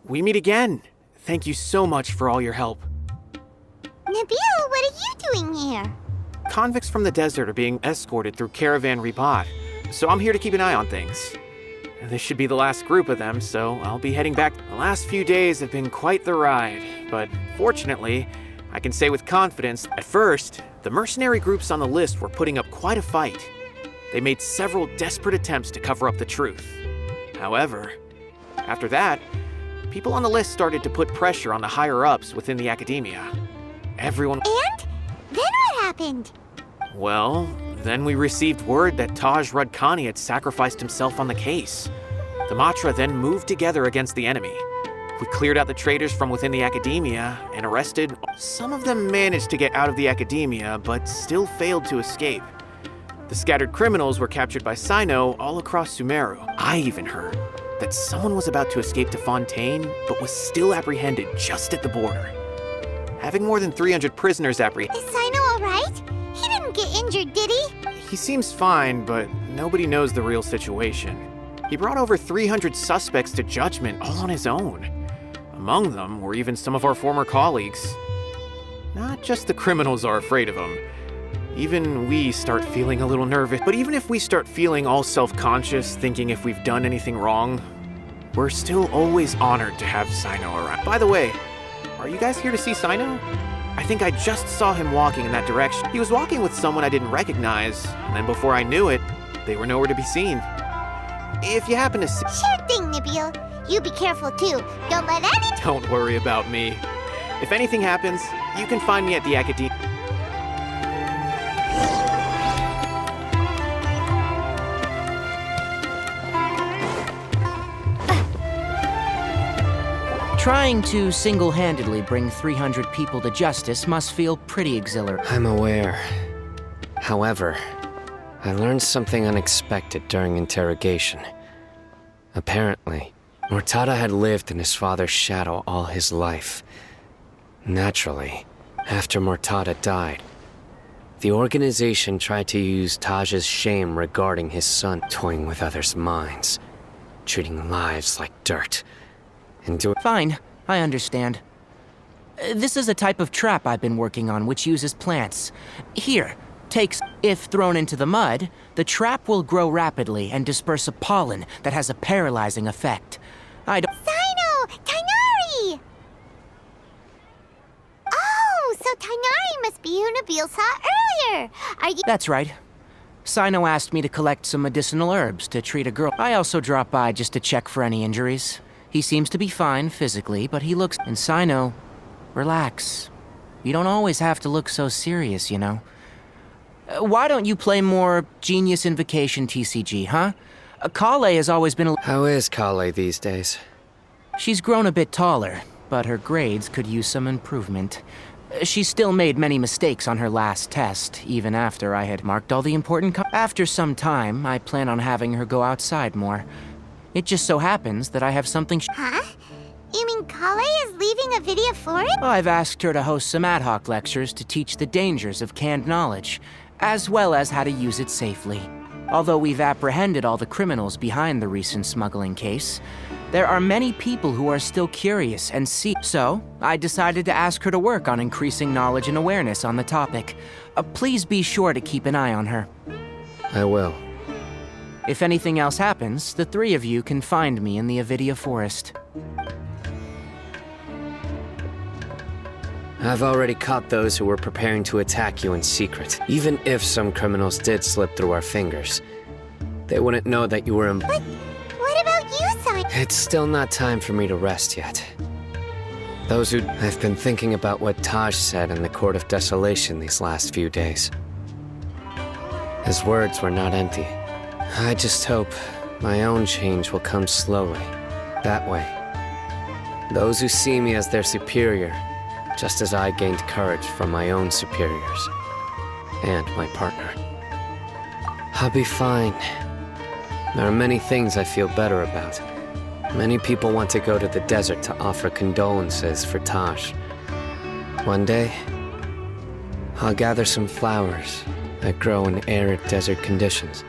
We meet again. Thank you so much for all your help. Nabil, what are you doing here? Convicts from the desert are being escorted through Caravan Rebob, so I'm here to keep an eye on things. This should be the last group of them, so I'll be heading back. The last few days have been quite the ride, but fortunately, I can say with confidence, at first, the mercenary groups on the list were putting up quite a fight. They made several desperate attempts to cover up the truth. However, after that, people on the list started to put pressure on the higher-ups within the academia. Everyone— And? Then what happened? Well, then we received word that Taj Rudkani had sacrificed himself on the case. The Matra then moved together against the enemy. We cleared out the traitors from within the academia and arrested. Some of them managed to get out of the academia, but still failed to escape. The scattered criminals were captured by Cyno all across Sumeru. I even heard that someone was about to escape to Fontaine, but was still apprehended just at the border. Having more than 300 prisoners apprehended— Is Cyno alright? He didn't get injured, did he? He seems fine, but nobody knows the real situation. He brought over 300 suspects to judgment all on his own. Among them were even some of our former colleagues. Not just the criminals are afraid of him. Even we start feeling a little nervous. But even if we start feeling all self-conscious, thinking if we've done anything wrong, we're still always honored to have Cyno around. By the way, are you guys here to see Cyno? I think I just saw him walking in that direction. He was walking with someone I didn't recognize, and then before I knew it, they were nowhere to be seen. If you happen to see— Sure thing, Nabil. You be careful too. Don't let any— Don't worry about me. If anything happens, you can find me at the academia. Trying to single-handedly bring 300 people to justice must feel pretty exhilarating. I'm aware. However, I learned something unexpected during interrogation. Apparently, Mortada had lived in his father's shadow all his life. Naturally, after Mortada died, the organization tried to use Taj's shame regarding his son toying with others' minds, treating lives like dirt. Fine, I understand. This is a type of trap I've been working on which uses plants. Here, if thrown into the mud, the trap will grow rapidly and disperse a pollen that has a paralyzing effect. Cyno! Tighnari! Oh, so Tighnari must be who Nabil saw earlier. Are you— That's right. Cyno asked me to collect some medicinal herbs to treat a girl. I also dropped by just to check for any injuries. He seems to be fine physically, but he looks— And Cyno, relax. You don't always have to look so serious, you know. Why don't you play more Genius Invocation TCG, huh? Kale has always been How is Kale these days? She's grown a bit taller, but her grades could use some improvement. She still made many mistakes on her last test, even after I had marked all the important After some time, I plan on having her go outside more. It just so happens that I have something Huh? You mean Kale is leaving a video for it? I've asked her to host some ad hoc lectures to teach the dangers of canned knowledge, as well as how to use it safely. Although we've apprehended all the criminals behind the recent smuggling case, there are many people who are still curious and see. So, I decided to ask her to work on increasing knowledge and awareness on the topic. Please be sure to keep an eye on her. I will. If anything else happens, the three of you can find me in the Avidia Forest. I've already caught those who were preparing to attack you in secret. Even if some criminals did slip through our fingers, they wouldn't know that you were in. But what about you, Cyno? It's still not time for me to rest yet. I've been thinking about what Taj said in the Court of Desolation these last few days. His words were not empty. I just hope my own change will come slowly. That way, those who see me as their superior, just as I gained courage from my own superiors and my partner. I'll be fine. There are many things I feel better about. Many people want to go to the desert to offer condolences for Taj. One day, I'll gather some flowers that grow in arid desert conditions.